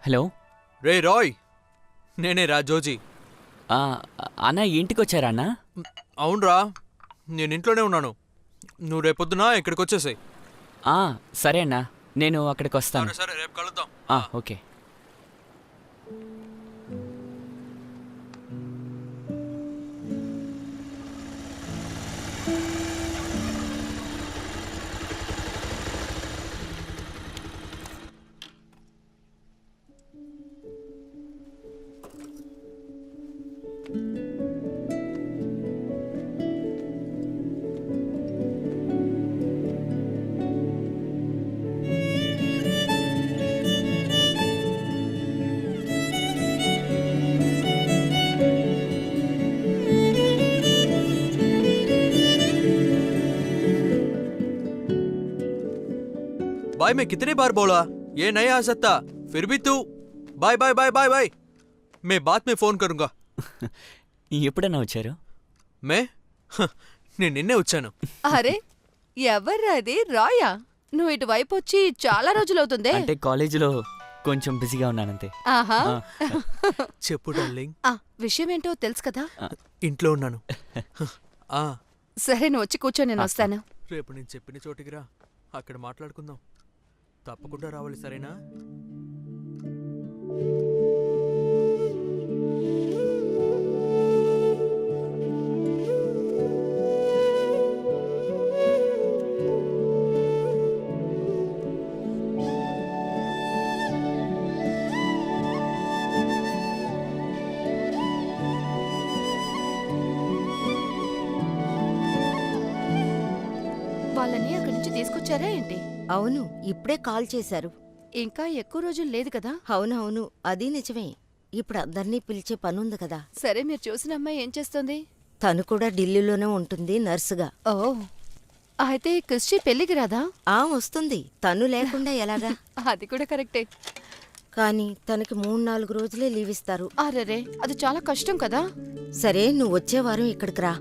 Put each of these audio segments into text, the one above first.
Hello. రే రాయ్, నేనే రా జోజీ. అన్న ఇంటికొచ్చారా అన్న? అవునరా, నేను ఇంట్లోనే ఉన్నాను. నువ్వు రేపొద్దున ఇక్కడికి వచ్చేసాయి. సరే అన్న, నేను అక్కడికి వస్తాను. సరే రేపు కలుద్దాం. ఓకే. बाय मैं कितनी बार बोला ये नहीं आ सकता, फिर भी तू bye bye bye bye bye. मैं बाद में फोन करूंगा. ఎప్పుడన్నా వచ్చారు? मैं నేను నిన్నే వచ్చాను. అరే ఎవర్రాది? రాయా? నువ్వు ఇటువైపు వచ్చి చాలా రోజులవుతుందే. అంటే కాలేజీలో కొంచెం బిజీగా ఉన్నానంతే. ఆహా. చెప్పు డార్లింగ్. విషయం ఏంటో తెలుసు కదా? ఇంట్లో ఉన్నాను. సరే నువ్వు వచ్చి కూర్చో, నేను వస్తాను. రేపు నేను చెప్పిన చోటికి రా, అక్కడ మాట్లాడుకుందాం. తప్పకుండా రావాలి, సరేనా? వాళ్ళని అక్కడి నుంచి తీసుకొచ్చారా ఏంటి? అవును, ఇప్పుడే కాల్ చేశారు. ఇంకా ఎక్కువ రోజులు లేదు కదా? అవునవును, అది నిజమే. ఇప్పుడు అందర్నీ పిలిచే పనుంది కదా. సరే, మీరు చూసిన అమ్మాయి ఏం చేస్తుంది? తను కూడా ఢిల్లీలోనే ఉంటుంది, నర్సుగా. ఓ, అయితే క్రిస్టి పెళ్లికి రాదా? వస్తుంది. తను లేకుండా ఎలాగా? అది కూడా కరెక్టే. కానీ తనకి 3-4 రోజులే లీవ్ ఇస్తారు. అరెరే, అది చాలా కష్టం కదా. సరే, నువ్వు వచ్చే వారం ఇక్కడికి రా.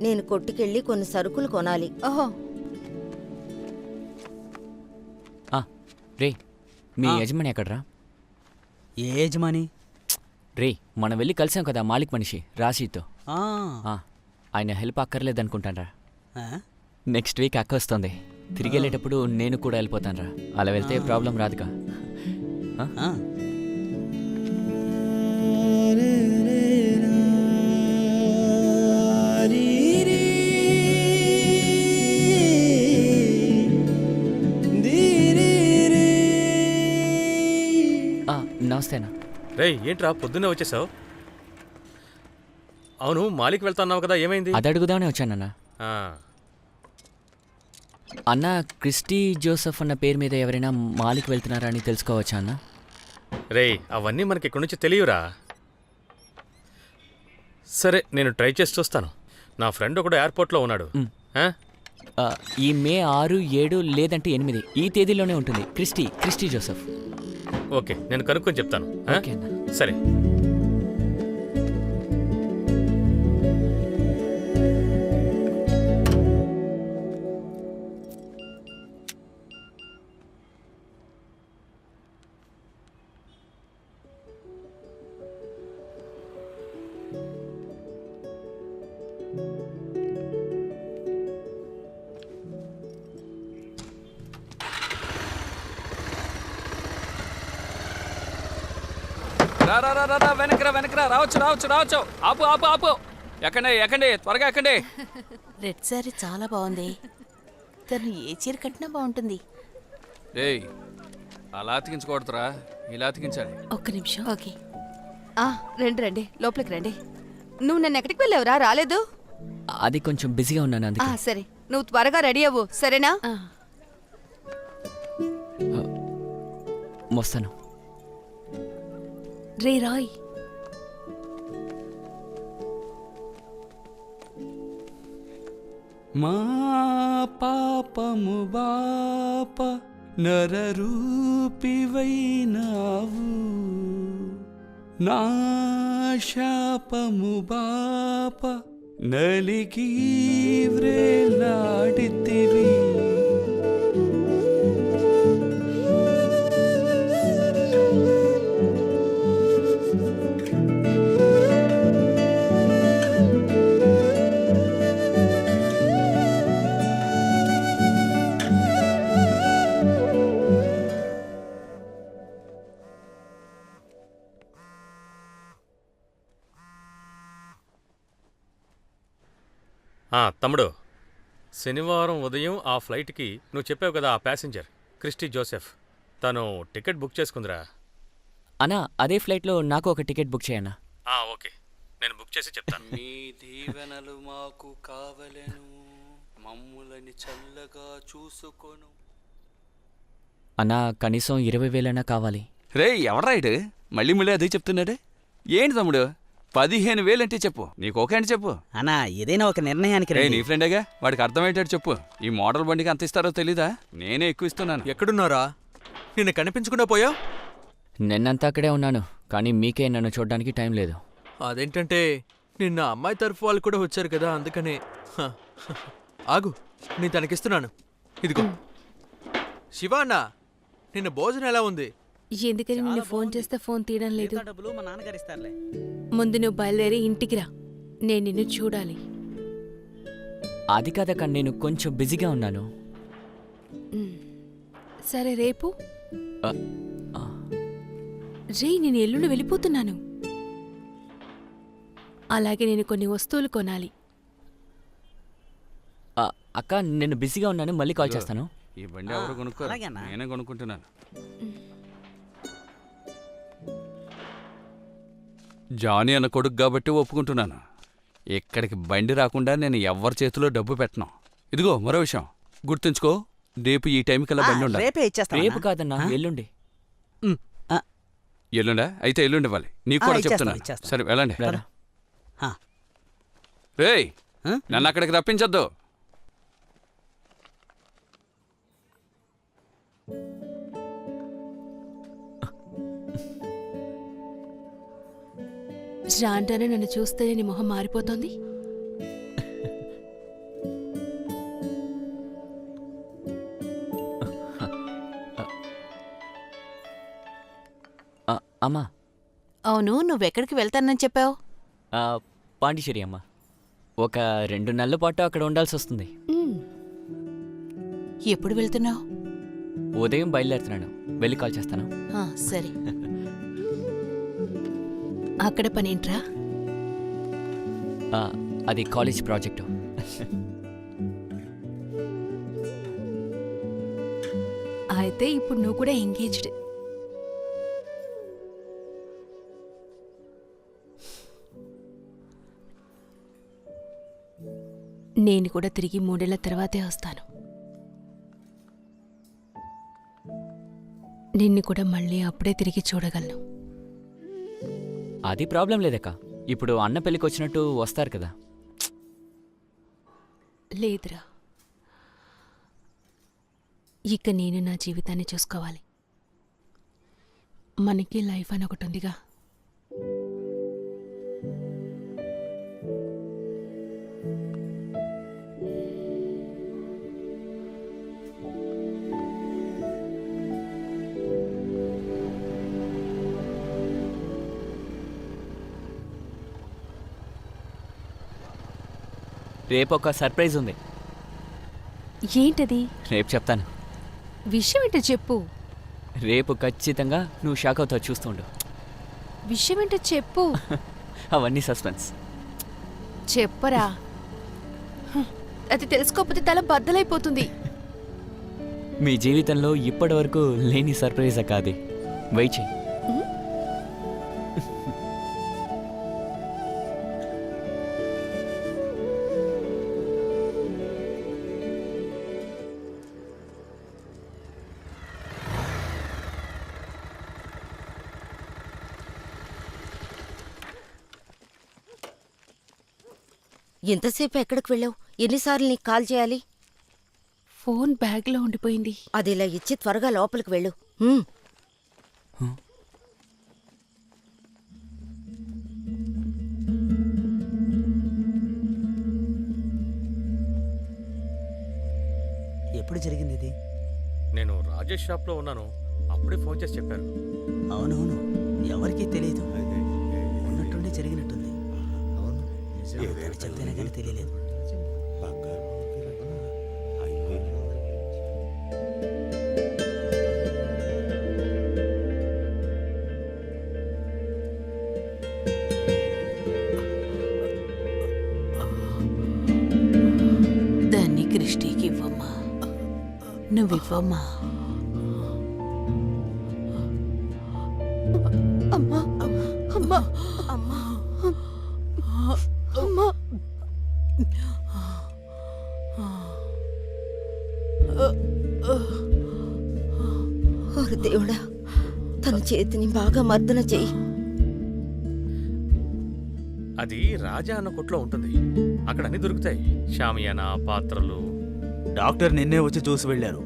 నేను కొట్టుకెళ్ళి కొన్ని సరుకులు కొనాలి. ఓహో. రే, మీ యజమాని ఎక్కడ్రా? ఏ యజమాని? రే, మనం వెళ్ళి కలిసాం కదా మాలిక్ మనిషి రాశీతో. ఆయన హెల్ప్ అక్కర్లేదనుకుంటానరా. నెక్స్ట్ వీక్ అక్క వస్తుంది. తిరిగి వెళ్ళేటప్పుడు నేను కూడా వెళ్ళిపోతానరా. అలా వెళ్తే ప్రాబ్లం రాదుగా. నమస్తేనా. రే, ఏంట్రా పొద్దున్నే వచ్చేసావు? అవును, మాలిక్ వెళ్తున్నావు కదా, ఏమైంది? అది అడుగుదామనే వచ్చానన్నా. అన్న, క్రిస్టీ జోసెఫ్ అన్న పేరు మీద ఎవరైనా మాలిక్ వెళ్తున్నారా అని తెలుసుకోవచ్చా అన్న? రే, అవన్నీ మనకి ఇక్కడి నుంచి తెలియరా. సరే, నేను ట్రై చేసి చూస్తాను. నా ఫ్రెండ్ ఒకడు ఎయిర్పోర్ట్లో ఉన్నాడు. ఈ మే 6, 7 లేదంటే 8 ఈ తేదీలోనే ఉంటుంది క్రిస్టీ జోసెఫ్. ఓకే, నేను కనుక్కొని చెప్తాను. ఓకే అన్న. సరే. వెనకరా రావచ్చు. ఆపు. ఎక్కండి, త్వరగా ఎక్కండి. రెడ్ సారీ చాలా బాగుంది. తను ఏ చీర కట్టినా బాగుంటుంది. ఏయ్, అలా అతికించకూడదురా, ఇలా అతికించాలి. ఒక్క నిమిషం. ఓకే. రండి, లోపలికి రండి. నువ్వు నన్ను ఎక్కడికి వెళ్ళావురా? రాలేదు. అది కొంచెం బిజీగా ఉన్నాను అందుకే. సరే, నువ్వు త్వరగా రెడీ అవ్వు, సరేనా? వస్తాను. రే రాయ్, మా పాపము బాప నరరూపివైనావు, నా శాపము బాప నలిగి వ్రేలాడితివి. తమ్ముడు, శనివారం ఉదయం ఆ ఫ్లైట్కి నువ్వు చెప్పావు కదా, ఆ ప్యాసింజర్ క్రిస్టీ జోసెఫ్ తను టికెట్ బుక్ చేసుకుందిరా. అన్నా అదే ఫ్లైట్లో నాకు ఒక టికెట్ బుక్ చేయన్నా. ఓకే, నేను బుక్ చేసి చెప్తాను. మీ దీవెనలు మాకు కావలెను, మమ్ములని చల్లగా చూసుకొను. అన్నా కనీసం 20,000 కావాలి. రే ఎవడ్రా ఇడు మళ్ళీ మళ్ళీ అదే చెప్తున్నాడే? ఏంటి తమ్ముడు 15,000 అంటే చెప్పు, నీకు ఓకే అంటే చెప్పు. అన్నా ఏదైనా ఒక నిర్ణయానికి రే రండి. నీ ఫ్రెండేగా, వాడికి అర్థమయ్యేటట్టు చెప్పు. ఈ మోడల్ బండికి అంత ఇస్తారో తెలీదా? నేనే ఎక్కువ ఇస్తున్నాను. ఎక్కడున్నారా? నిన్న కనిపించకుండా పోయావు. నిన్నంతా అక్కడే ఉన్నాను, కానీ మీకే నన్ను చూడడానికి టైం లేదు. అదేంటంటే నిన్న అమ్మాయి తరఫు వాళ్ళు కూడా వచ్చారు కదా, అందుకనే. ఆగు, నేను తనకిస్తున్నాను. ఇదిగో. శివ అన్న, నిన్న భోజనం ఎలా ఉంది? ఎందుకని నిన్ను ఫోన్ చేస్తే ఫోన్ తీయడం లేదు? మిగతా డబ్బులు మా నాన్నగారు ఇస్తారులే. ముందు నువ్వు బయలుదేరి ఇంటికి రా, నేను నిన్ను చూడాలి. అది కాదక్క, నేను కొంచెం బిజీగా ఉన్నాను. సరే రేపు ఆ, ఆ, రే, నేను ఎల్లుండి వెళ్ళిపోతున్నాను. అలాగే నేను కొన్ని వస్తువులు కొనాలి. ఆ, అక్క నేను బిజీగా ఉన్నాను, మళ్ళీ కాల్ చేస్తాను. ఈ బండి ఎవరు కొనుక్కోరు, అలాగేనా? నేనే కొనుక్కుంటున్నాను. జానీ అన్న కొడుకు కాబట్టి ఒప్పుకుంటున్నాను. ఇక్కడికి బండి రాకుండా నేను ఎవ్వరి చేతిలో డబ్బు పెట్టను. ఇదిగో మరో విషయం గుర్తుంచుకో, రేపు ఈ టైంకల్లా బండి ఉండాలి. రేపే ఇచ్చేస్తాను. రేపు కాదన్నా, ఎల్లుండి. ఎల్లుండా? అయితే ఎల్లుండి ఇవ్వాలి. నీకు కూడా ఇచ్చేస్తాను, చెప్తున్నాను. ఇచ్చేస్తాను. సరే వెళ్ళండి. రారా. రేయ్ నన్ను అక్కడికి రప్పించొద్దు. రాంటానే నన్ను చూస్తేనే నీ మొహం మారిపోతోంది. అమ్మా, అవును, నువ్వెక్కడికి వెళ్తానని చెప్పావు? పాండిచేరి అమ్మా. ఒక 2 నెలల పాటు అక్కడ ఉండాల్సి వస్తుంది. ఎప్పుడు వెళ్తున్నావు? ఉదయం బయలుదేరుతున్నాను, వెళ్ళి కాల్ చేస్తాను. సరే. అక్కడ పనేంట్రా? అది కాలేజ్ ప్రాజెక్టు. అయితే ఇప్పుడు నువ్వు కూడా ఎంగేజ్డ్. నేను కూడా తిరిగి 3 ఏళ్ల తర్వాతే వస్తాను. నిన్ను కూడా మళ్ళీ అప్పుడే తిరిగి చూడగలను. అది ప్రాబ్లం లేదక్క, ఇప్పుడు అన్న పెళ్ళికి వచ్చినట్టు వస్తారు కదా. లేదురా, ఇక నేను నా జీవితాన్ని చూసుకోవాలి. మనకి లైఫ్ అని ఒకటి ఉందిగా. రేపు ఒక సర్ప్రైజ్ ఉంది. ఏంటది? రేపు చెప్తాను. విషయం ఏంటో చెప్పు. రేపు ఖచ్చితంగా నువ్వు షాక్ అవుతావు, చూస్తుండు. విషయం ఏంటో చెప్పు. అవన్నీ సస్పెన్స్. చెప్పరా. అది తెలుసుకోకపోతే తల బద్దలైపోతుంది. మీ జీవితంలో ఇప్పటివరకు లేని సర్ప్రైజ్ అక్క అది. వెయిట్ చేయి. ఇంతసేపు ఎక్కడికి వెళ్ళావు? ఎన్నిసార్లు నీకు కాల్ చేయాలి? ఫోన్ బ్యాగ్లో ఉండిపోయింది. అది ఇలా ఇచ్చి త్వరగా లోపలికి వెళ్ళు. హ్మ్. ఎప్పుడు జరిగింది ఇది? నేను రాజేష్ షాప్లో ఉన్నాను, అప్పుడే ఫోన్ చేసి చెప్పారు. అవునవును, ఎవరికీ తెలియదు. ఉన్నట్టుండి జరిగినట్టుంది. తను చెప్తేనే కానీ తెలియలేదు. నువ్వివ్వమ్మా. అమ్మా అమ్మా అమ్మా అమ్మా ఓరి దేవుడా, తన చేతిని బాగా మర్దన చెయ్యి. అది రాజా అన్న కొట్లో ఉంటుంది. అక్కడ అన్ని దొరుకుతాయి. షామియానా, పాత్రలు. డాక్టర్ నిన్నే వచ్చి చూసి వెళ్ళారు.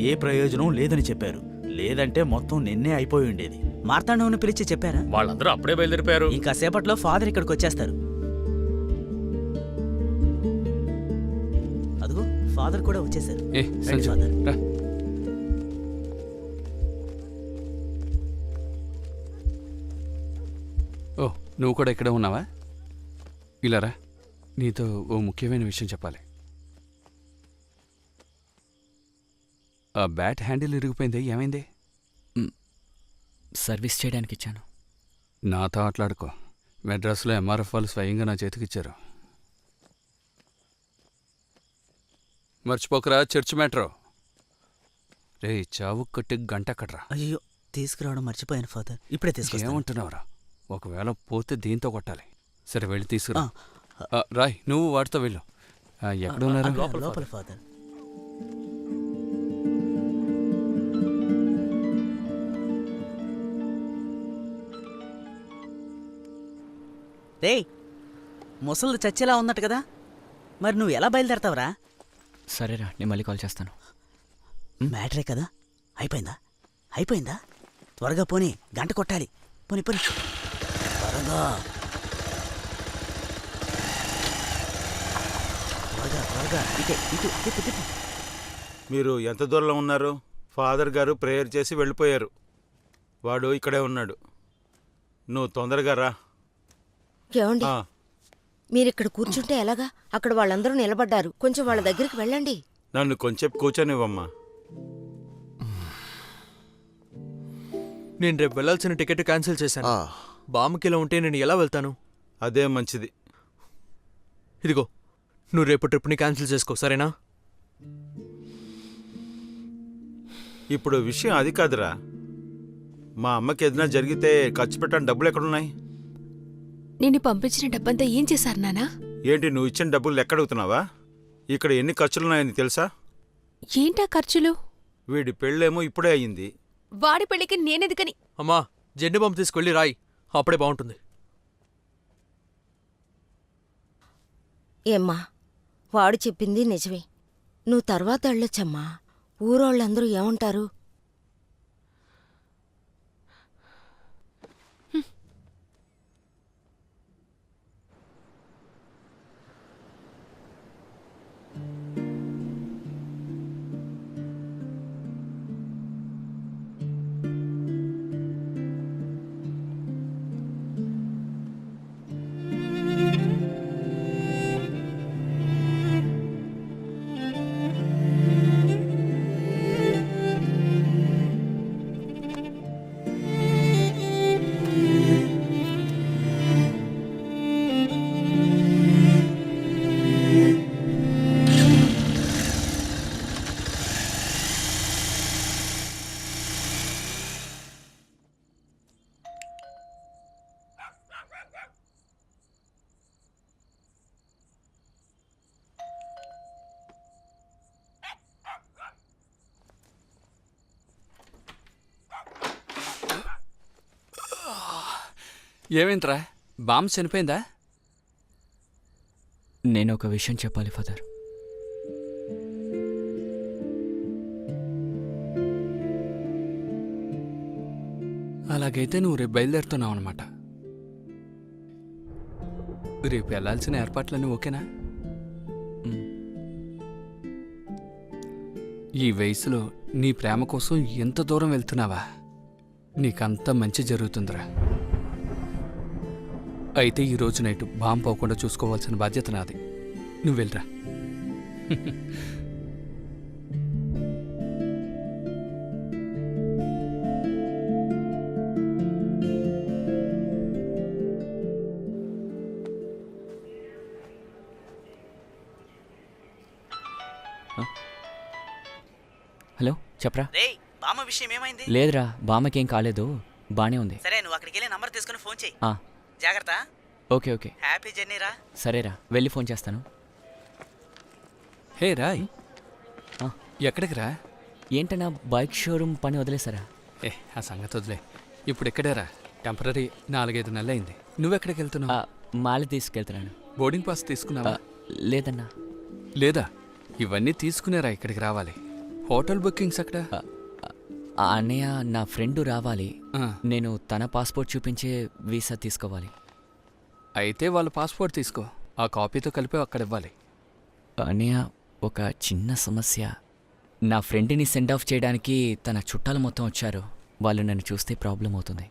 ఏ ప్రయోజనం లేదని చెప్పారు. లేదంటే మొత్తం నిన్నే అయిపోయి ఉండేది. మార్తాండవుని పిలిచి చెప్పారా? వాళ్ళందరూ అప్పుడే బయలుదేరిపోయారు. ఇంకా సేపట్లో ఫాదర్ ఇక్కడికి వచ్చేస్తారు. అదిగో ఫాదర్ కూడా వచ్చేసారు. ఏ రండి సంజు, ఫాదర్. రా. ఓ, నువ్వు కూడా ఇక్కడే ఉన్నావా? ఇలా రా, నీతో ఓ ముఖ్యమైన విషయం చెప్పాలి. ఆ బ్యాట్ హ్యాండిల్ ఇరిగిపోయింది, ఏమైంది? సర్వీస్ చేయడానికి ఇచ్చాను. నాతో ఆటలాడుకో. మెడ్రాస్లో ఎంఆర్ఎఫ్ వాళ్ళు స్వయంగా నా చేతికిచ్చారు. మర్చిపోకరా చర్చ్ మ్యాట్రో. రే, చావు కట్టి గంట కట్రా. అయ్యో, తీసుకురావడం మర్చిపోయాను ఫాదర్. ఇప్పుడే తీసుకొస్తాను. ఏమంటున్నావురా? ఒకవేళ పోతే దీంతో కొట్టాలి. సరే, వెళ్ళి తీసుకురా. రాయ్, నువ్వు వాడితో వెళ్ళు. ఎక్కడున్నారు? లోపల ఫాదర్. రే, ముసలు చచ్చేలా ఉన్నట్టు కదా, మరి నువ్వు ఎలా బయలుదేరతావురా? సరేరా, నేను మళ్ళీ కాల్ చేస్తాను. మ్యాటరే కదా, అయిపోయిందా? అయిపోయిందా? త్వరగా పోనీ, గంట కొట్టాలి. పోనీ పోనీ త్వరగా త్వరగా త్వరగా. ఇటే ఇటు తిప్పు తిప్పు. మీరు ఎంత దూరంలో ఉన్నారు? ఫాదర్ గారు ప్రేయర్ చేసి వెళ్ళిపోయారు. వాడు ఇక్కడే ఉన్నాడు. నువ్వు తొందరగా రా. ఏమండి, మీరిక్కడ కూర్చుంటే ఎలాగా? అక్కడ వాళ్ళందరూ నిలబడ్డారు. కొంచెం వాళ్ళ దగ్గరికి వెళ్ళండి. నన్ను కొంచెం కూర్చొనివ్వమ్మా. నేను రేపు వెళ్ళాల్సిన టికెట్ క్యాన్సిల్ చేశాను. బామ్మకిలా ఉంటే నేను ఎలా వెళ్తాను? అదే మంచిది. ఇదిగో, నువ్వు రేపు ట్రిప్ని క్యాన్సిల్ చేసుకో, సరేనా? ఇప్పుడు విషయం అది కాదురా. మా అమ్మకి ఏదైనా జరిగితే ఖర్చు పెట్టడానికి డబ్బులు ఎక్కడున్నాయి? నేను పంపించిన డబ్బంతా ఏం చేశారు నానా? ఏంటి, నువ్వు ఇచ్చిన డబ్బులు ఎక్కడుగుతున్నావా? ఇక్కడ ఎన్ని ఖర్చులున్నాయని తెలుసా? ఏంటా ఖర్చులు? వీడి పెళ్ళేమో ఇప్పుడే అయ్యింది. వాడి పెళ్లికి నేనెదుకని? అమ్మా, జెండు బాంబు తీసుకెళ్ళి రాయి, అప్పుడే బాగుంటుంది. ఏమ్మా, వాడు చెప్పింది నిజమే. నువ్వు తర్వాత వెళ్ళొచ్చమ్మా. ఊరోళ్ళందరూ ఏమంటారు? ఏమైందిరా? బామ్మ చనిపోయిందా? నేను ఒక విషయం చెప్పాలి ఫాదర్. అలాగైతే నువ్వు రేపు బయలుదేరుతున్నావు అనమాట. రేపు వెళ్లాల్సిన ఏర్పాట్లన్నీ ఓకేనా? ఈ వయసులో నీ ప్రేమ కోసం ఎంత దూరం వెళ్తున్నావా? నీకంతా మంచి జరుగుతుందిరా. అయితే ఈరోజు నైట్ బాంబు పోకుండా చూసుకోవాల్సిన బాధ్యత నాది. నువ్వు వెళ్ళరా. చెప్పరా? రేయ్ బామ్మ విషయం ఏమైంది? లేదురా, బామ్మకేం కాలేదు, బానే ఉంది. సరే నువ్వు అక్కడికి వెళ్ళి నంబర్ తీసుకుని ఫోన్ చేయి. ఆ, జాగ్రత్త. ఓకే ఓకే, హ్యాపీ జర్నీ రా. సరేరా, వెళ్ళి ఫోన్ చేస్తాను. హే రాయ్, ఆ. ఎక్కడికి రా? ఏంటన్నా బైక్ షోరూమ్ పని వదిలేసారా? ఆ సంగతి వదిలే. ఇప్పుడు ఎక్కడేరా? టెంపరీ 4-5 నెలలు అయింది. నువ్వెక్కడికి వెళ్తున్నావు? మాల తీసుకెళ్తున్నాను. బోర్డింగ్ పాస్ తీసుకున్నావా? లేదన్నా. లేదా? ఇవన్నీ తీసుకునేరా ఇక్కడికి రావాలి. హోటల్ బుకింగ్స్ అక్కడ? అన్నయ్య, నా ఫ్రెండ్ రావాలి. ఆ. నేను తన పాస్పోర్ట్ చూపించే వీసా తీసుకోవాలి. అయితే వాళ్ళ పాస్పోర్ట్ తీసుకో, ఆ కాపీతో కలిపి అక్కడ ఇవ్వాలి. అన్నయ్య, ఒక చిన్న సమస్య. నా ఫ్రెండ్ని సెండ్ ఆఫ్ చేయడానికి తన చుట్టాలు మొత్తం వచ్చారు. వాళ్ళు నన్ను చూస్తే ప్రాబ్లం అవుతుంది,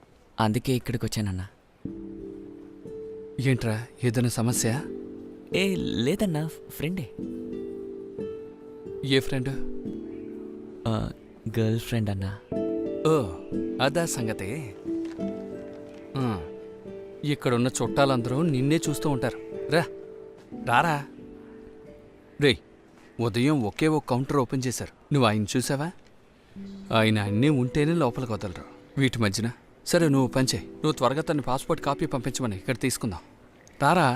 అందుకే ఇక్కడికి వచ్చానన్నా. ఏంట్రా, ఏదైనా సమస్య? ఏ లేదన్నా, ఫ్రెండే. ఏ ఫ్రెండ్? గర్ల్ ఫ్రెండ్ అన్నా. ఓ, అదా సంగతి. ఇక్కడున్న చుట్టాలందరూ నిన్నే చూస్తూ ఉంటారు. రారా. రే, ఉదయం ఒకే ఒక కౌంటర్ ఓపెన్ చేశారు. నువ్వు ఆయన చూసావా? ఆయన అన్నీ ఉంటేనే లోపలికి వదలరు వీటి మధ్యన. సరే నువ్వు పంచే, నువ్వు త్వరగా తన పాస్పోర్ట్ కాపీ పంపించమని ఇక్కడ తీసుకుందాం. రారా.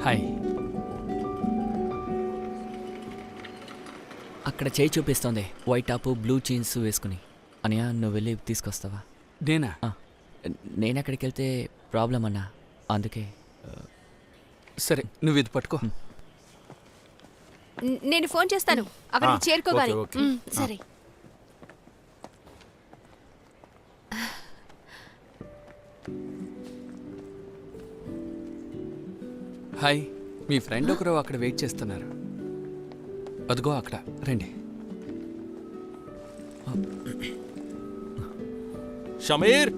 హాయ్. అక్కడ చేయి చూపిస్తోంది, వైట్ టాప్ బ్లూ జీన్స్ వేసుకుని. అన్నయ్య, నువ్వు వెళ్ళి తీసుకొస్తావా? నేనా? నేను అక్కడికి వెళ్తే ప్రాబ్లం అన్నా, అందుకే. సరే, నువ్వు ఇది పట్టుకో. నేను ఫోన్ చేస్తాను అక్కడికి చేరుకోగానే. Okay, okay. సరే. హాయ్, మీ ఫ్రెండ్ ఒకరు అక్కడ వెయిట్ చేస్తున్నారు. అదిగో అక్కడ, రండి. షమీర్,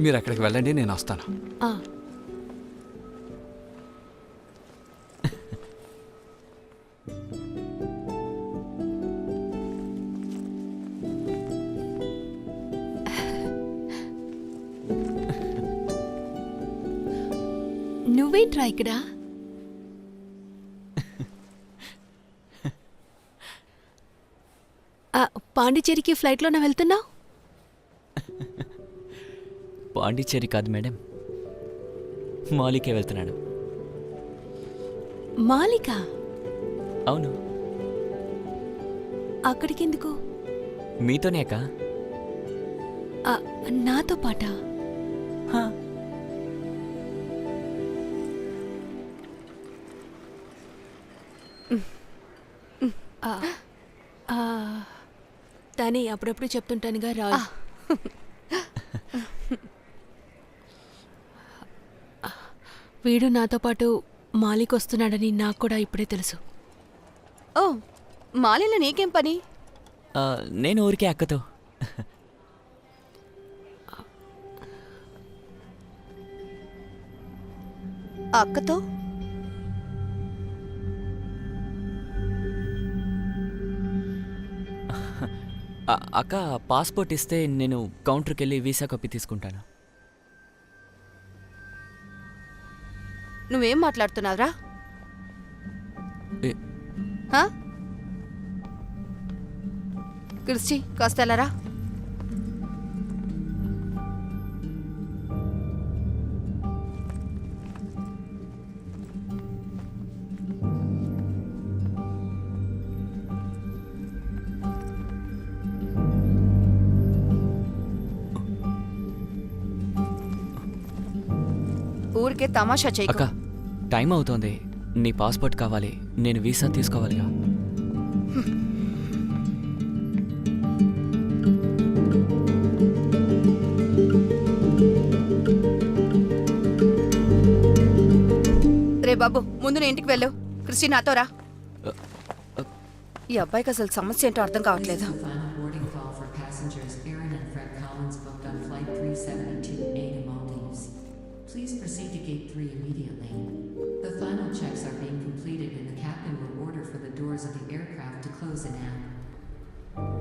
మీరు అక్కడికి వెళ్ళండి, నేను వస్తాను. నువ్వేంట్రా ఇక్కడ? పాండిచేరికి ఫ్లైట్లోనే వెళ్తున్నావు? పాండిచ్చేరి కాదు మేడం, మాలికే వెళ్తున్నాను. మాలిక? అవును. అక్కడికెందుకు? మీతోనేకా? నాతో పాటా? తనే అప్పుడప్పుడు చెప్తుంటానుగా రా. వీడు నాతో పాటు మాలిక్ వస్తున్నాడని నాకు కూడా ఇప్పుడే తెలుసు. ఓ, మాలిలో నీకేం పని? నేను ఊరికే అక్కతో. అక్కతో? అక్క పాస్పోర్ట్ ఇస్తే నేను కౌంటర్కి వెళ్ళి వీసా కాపీ తీసుకుంటాను. నువ్వేం మాట్లాడుతున్నావురా? క్రిస్టి, కాస్త వెళ్ళరా. ఊరికే తమాషా చేయకు. అక్క, టైం అవుతోంది, నీ పాస్పోర్ట్ కావాలి, నేను వీసా తీసుకోవాలిగా. రే బాబు, ముందు నీ ఇంటికి వెళ్ళు. క్రిస్టి, నాతో రా. ఈ అబ్బాయికి అసలు సమస్య ఏంటో అర్థం కావట్లేదు. Please proceed to Gate 3 immediately. The final checks are being completed and the captain will order for the doors of the aircraft to close in an hour.